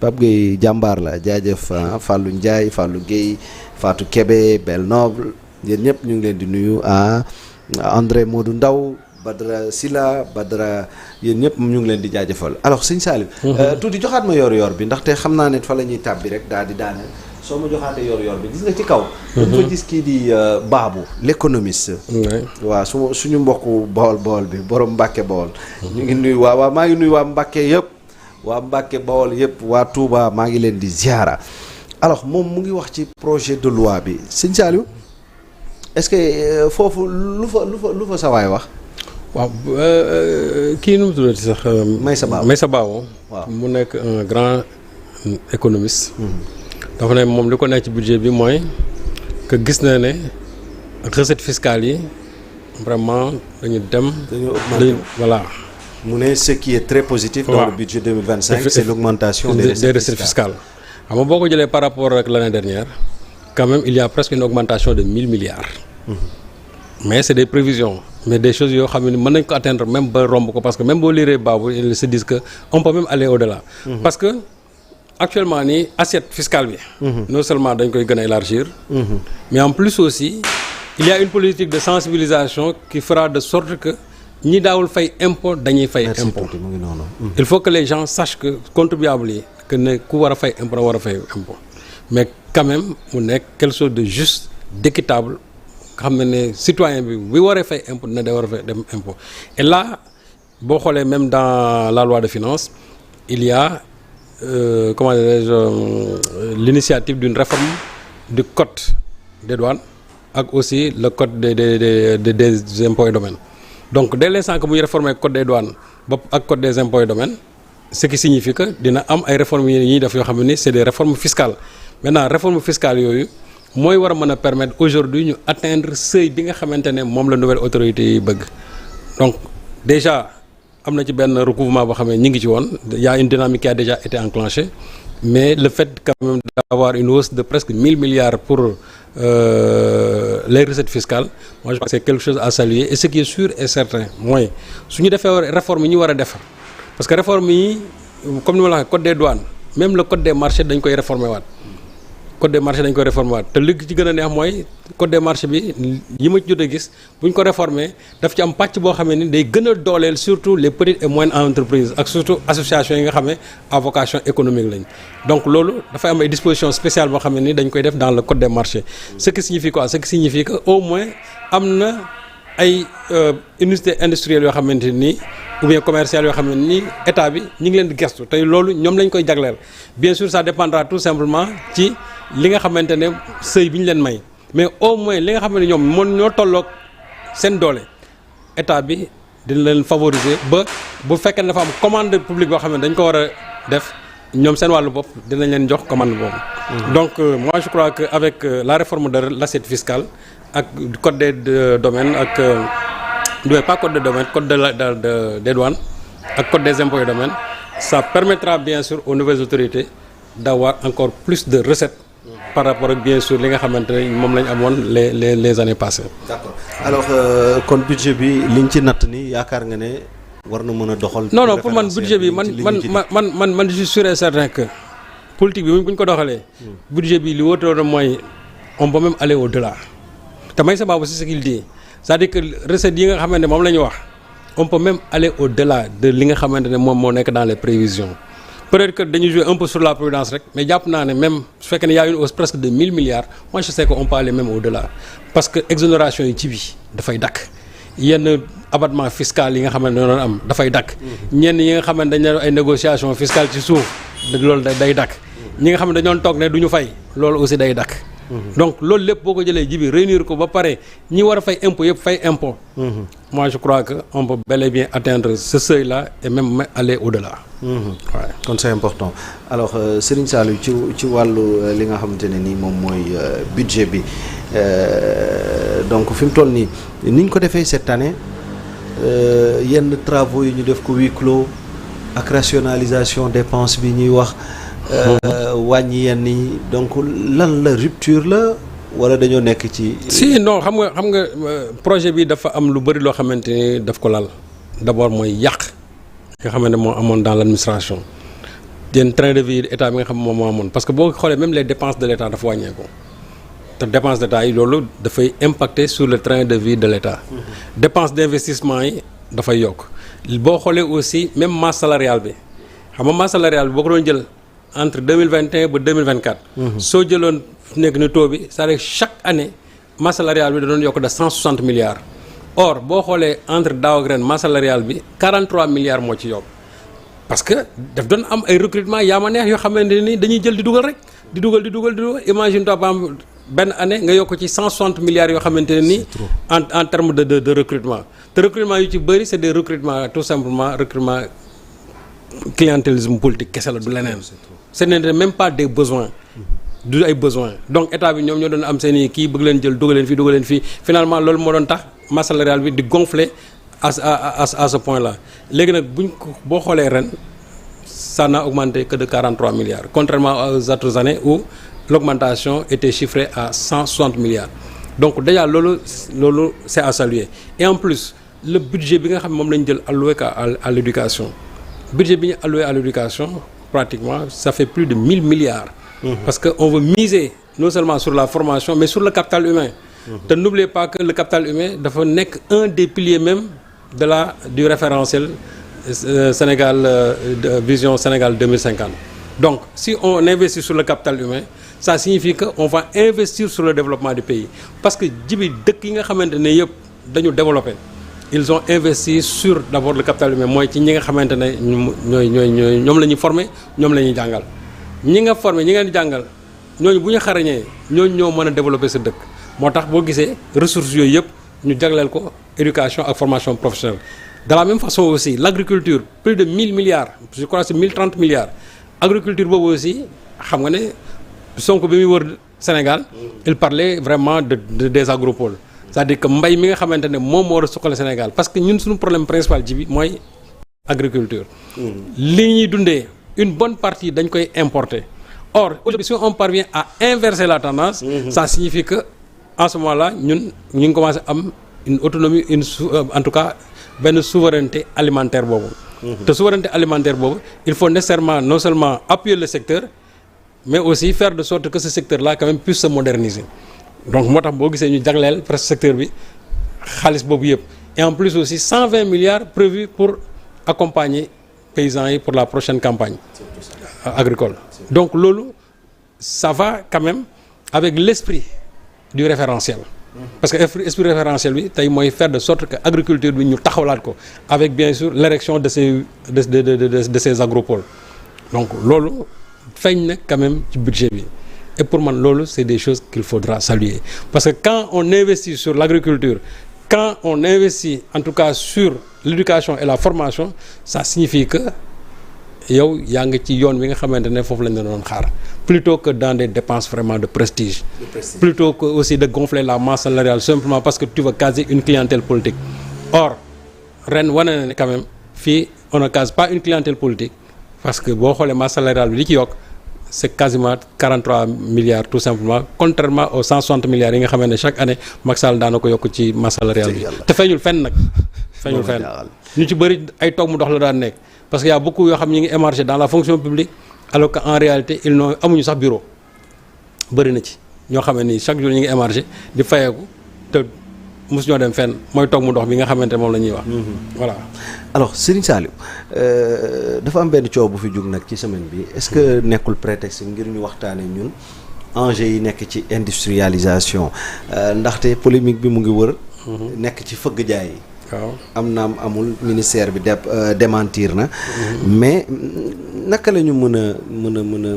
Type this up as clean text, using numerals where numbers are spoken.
Pape Gueye jàmbaar la jaajëf Fallou Ndiaye Fallou Gueye Fatou Kébé Belle Noble yéen ñëpp ñu ngi leen di nuyu André Modou Ndaw Badra Silla Badra yéen ñëpp ñu ngi leen di jaajëfal alors sëñ Saliou tuuti joxaat ma yor bi ndaxte xam naa ne fa la ñuy tàbbi rek daal di daane soo ma joxaatee yor bi gis nga ci kaw dañ fa gis kii di Babou l'économiste waaw suñu mbokku Bawol bi borom Mbàkke Bawol ñu ngi nuyu waa maa ngi nuyu waa Mbàkke yëpp waa Mbàkke Bawol yëpp waa Touba maa ngi leen di ziara alors moom mu ngi wax ci projet de loi bi sëñ Saliou est-ce que foofu lu fa sawaay wax waaw kii nu mu tuddati sax Maysa Baawo waaw mu nekk un grand économiste dafa ne moom li ko nekk ci budget bi mooy que gis na ne recette fiscale yi vraiment dañu voilà mu ne ce qui est très positif dans le budget 2025 c'est l'augmentation des recettes fiscales xam nga boo ko jëlee par rapport ak l'année dernière quand même il y a presque une augmentation de 1000 milliards mais c'est des prévisions mais des choses yoo xam ne mën nañ ko atteindre même ba romb ko parce que même boo liree baabu ils se disent que on peut même aller au-delà parce que actuellement nii assiette fiscale bi non seulement dañ koy gën a élargir mais en plus aussi il y a une politique de sensibilisation qui fera de sorte que ñi daawul fay impôt dañuy fay impôt il faut que les gens sachent que contribuables yi que ne ku war a fay impôt da war a fay impôt mais quand même mu nekk quelque chose de juste d'équitable nga xam ne citoyen bi waree fay impôt dina da war a fay dem impôt et là boo xoolee même dans la loi de finances il y a comment dirais-je l'initiative d'une réforme du code des douanes ak aussi le code des impôts et domaines donc dès l'instant que muy réformer code des douanes bopp ak code des impôts et domaines ce qui signifie que dina am ay réformes yi ñuy def yoo xam ne c'est des réformes fiscales maintenant réformes fiscales yooyu mooy war a mën a permettre aujourd'hui ñu atteindre seuil bi nga xamante ne moom la nouvelle autorité yi bëgg donc déjà am na ci benn recouvrement boo xam ne ñi ngi ci woon il y a une dynamique qui a déjà été enclenchée mais le fait quand même d'avoir une hausse de presque 1000 milliards pour les recettes fiscales moi je pense que c'est quelque chose à saluer et ce qui est sûr et certain mooy su ñu defee réforme yi ñu war a defar parce que réforme yi comme ni ma la waxee code des douanes même le code des marchés dañ koy réformer waat code des marchés dañ koy réformer waat te li ci gën a neex mooy code des marchés bi yi ma jot a gis bu ñu ko réformer daf ci am pàcc boo xamee ni day gën a dooleel surtout les petites et moyennes entreprises ak surtout associations yi nga xam ne à vocation économique lañ donc loolu dafay am ay dispositions spéciales boo xam ne ni dañ koy def dans le code des marchés ce qui signifie quoi ce qui signifie que au moins am na ay unités industrielles yoo xamante ni ou bien commerciales yoo xam ne ni état bi ñu ngi leen di gestu tey loolu ñoom lañ koy jagleel bien sûr ça dépendra tout simplement ci li nga xamante ne seuil bi ñu leen may mais au moins li nga xam ne ñoom mën ñoo tolloog seen doole état bi dina leen favoriser ba bu fekkee ne dafa am commande publique boo xam ne dañ ko war a def ñoom seen wàllu bopp dinañ leen jox commande boobu. Donc moi je crois que avec la réforme de l'assiette fiscale ak code des domaines ak pas code des domaines code des douanes ak code des impôts et domaines ça permettra bien sûr aux nouvelles autorités d'avoir encore plus de recettes par rapport ak bien sûr li nga xamante ne moom la ñu amoon les années passées. D'accord alors kon budget bi liñ ci natt ni yaakaar nga ne war na mën a doxal. non pour man budget bi man je suis sûr et certain que politique bi bu ñu ko doxalee. budget bi li wóotoon mooy on peut même aller au-delà te may sa baabu c'est ce qu'il dit c'est-à-dire que recettes yi nga xamante ne moom la ñu wax on peut même aller au-delà de li nga xamante ne moom moo nekk dans les prévisions. Peut-être que dañuy jouer un peu sur la providence rek mais jàpp naa ne même su fekkee ne y a une hausse presque de 1000 milliards moi je sais que on peut aller même au-delà parce que exonération yi ci bi dafay dakk yenn abattement fiscal yi nga xamante ne doon am dafay dakk ñenn yi nga xamante dañ ne ay négociations fiscales ci suuf loolu day dakk ñi nga xam ne dañoon toog ne du ñu fay loolu aussi day dakk donc loolu lépp boo ko jëlee ji bi réunir ko ba pare ñi war a fay impôt yëpp fay impôt moi je crois que on peut bel et bien atteindre ce seuil-là et même aller au-delà. Ouais. Kon c'est important alors Serigne Saliou ci wàllu li nga xamante ne nii moom mooy budget bi donc fi mu toll nii ni ñu ko defee cette année yenn travaux yi ñu def ko huis clos ak rationalisation dépense bi ñuy wax. wàññi yenn yi donc lan la rupture la wala dañoo nekk ci. si non xam nga projet bi dafa am lu bari loo xamante ni daf ko lal d'abord mooy yàq nga xamante ne moo amoon dans l'administration den train de vie état bi nga xam moom moo amoon parce que boo xoolee même les dépenses de l'état dafa wàññeeku te dépenses d'état yi loolu dafay impacter sur le train de vie de l'état dépenses d'investissement yi dafay yokk boo xoolee aussi même masse salariale bi xam nga masse salariale bi boo ko doon jël entre 2021 ba 2024 soo jëloon nekk ni taux bi c'est-à-dire chaque année masse salariale bi da doon yokk de 160 milliards or boo xoolee entre daaw ak ren masse salariale bi 43 milliards moo ci yokk parce que daf doon am ay recrutement yaa ma neex yoo xamante ni dañuy jël di dugal rek di dugal imagine toi par exemple benn année nga yokk ci 160 milliards yoo xamante ne nii en termes de recrutement te recrutement yu ci bëri c'est des recrutements tout simplement recrutement clientélisme politique kese la du leneen ce n'est même pas des besoins du ay besoins donc état bi ñoom ñoo doon am seen i kii bëgg leen jël dugal leen fii finalement loolu moo doon tax masse salariale bi di gonfler à ce point là léegi nag buñ ko boo xoolee ren ça n'a augmenté que de 43 milliards contrairement aux autres années où l'augmentation était chiffrée à 160 milliards donc déjà loolu c'est à saluer et en plus le budget bi nga xam ne moom lañ jël alloué à l'éducation budget bi ñu alloué à l'éducation pratiquement ça fait plus de 1000 milliards parce que on veut miser non seulement sur la formation mais sur le capital humain te n'oubliez pas que le capital humain dafa nekk un des piliers même du référentiel Sénégal vision Sénégal 2050 donc si on investit sur le capital humain ça signifie que on va investir sur le développement du pays parce que jibi dëkk yi nga xamante ne yëpp dañu développé ils ont investi sur d'abord le capital humain mooy ci ñi nga xamante ne ñoom la ñuy former ñoom la ñuy jàngal ñi nga former ñi ngeen di jàngal ñooñu bu ñu xarañee ñooñu ñoo mën a développer sa dëkk moo tax boo gisee ressources yooyu yëpp ñu jagleel ko éducation ak formation professionnelle de la même façon aussi l'agriculture plus de 1000 milliards je crois c'est 1030 milliards agriculture boobu aussi xam nga ne Sonko bi muy wër Sénégal il parlait vraiment des agropoles c'est-à-dire que mbay mi nga xamante ne moom moo war a suqali Sénégal parce que ñun suñu problème principal ji bi mooy agriculture li ñuy dundee une bonne partie dañ koy importer or aujourd'hui si on parvient à inverser la tendance ça signifie que en ce moment-là ñun ñu ngi commencé am une autonomie en tout cas benn souveraineté alimentaire boobu te souveraineté alimentaire boobu il faut nécessairement non seulement appuyer le secteur mais aussi faire de sorte que ce secteur-là quand même puisse se moderniser donc moo tax boo gisee ñu jagleel presque secteur bi xaalis boobu yëpp et en plus aussi 120 milliards prévus pour accompagner paysans yi pour la prochaine campagne agricole donc loolu ça va quand même avec l'esprit du référentiel parce que esprit référentiel bi tey mooy faire de sorte que agriculture bi ñu taxawlaat ko avec bien sûr l'érection de ces agropoles donc loolu feeñ na quand même ci budget bi et pour man loolu c'est des choses qu'il faudra saluer parce que quand on investit sur l'agriculture quand on investit en tout cas sur l'éducation et la formation ça signifie que yow yaa ngi ci yoon wi nga xamante ne foofu lañ la doon xaar plutôt que dans des dépenses vraiment de prestige plutôt que aussi de gonfler la masse salariale simplement parce que tu veux caser une clientèle politique or ren wane na ne quand même fii on ne case pas une clientèle politique parce que boo xoolee masse salariale bi li ci yokk c'est quasiment 43 milliards tout simplement contrairement aux 160 milliards yi nga xamante ne chaque année Macky Sall daana ko yokk ci masse salariale bi te feeñul fenn nag feeñul fenn ñu ci bëri ay toog mu dox la daan nekk parce que y a beaucoup yoo xam ñi ngi émarger dans la fonction publique alors que en réalité ils n'ont amuñu sax bureau bëri na ci ñoo xam ne nii chaque jour ñi ngi émarger di fayeeku te mosu ñoo dem fenn mooy toog mu dox bi nga xamante moom la ñuy wax voilà. alors Serigne Saliou dafa am benn coow bu fi jug nag ci semaine bi est-ce que nekkul prétexte ngir ñu waxtaane ñun enjeux yi nekk ci industrialisation ndaxte polémique bi mu ngi wër nekk ci fëgg jaay yi waaw am naam amul ministère bi démentir na mais naka la ñu mën a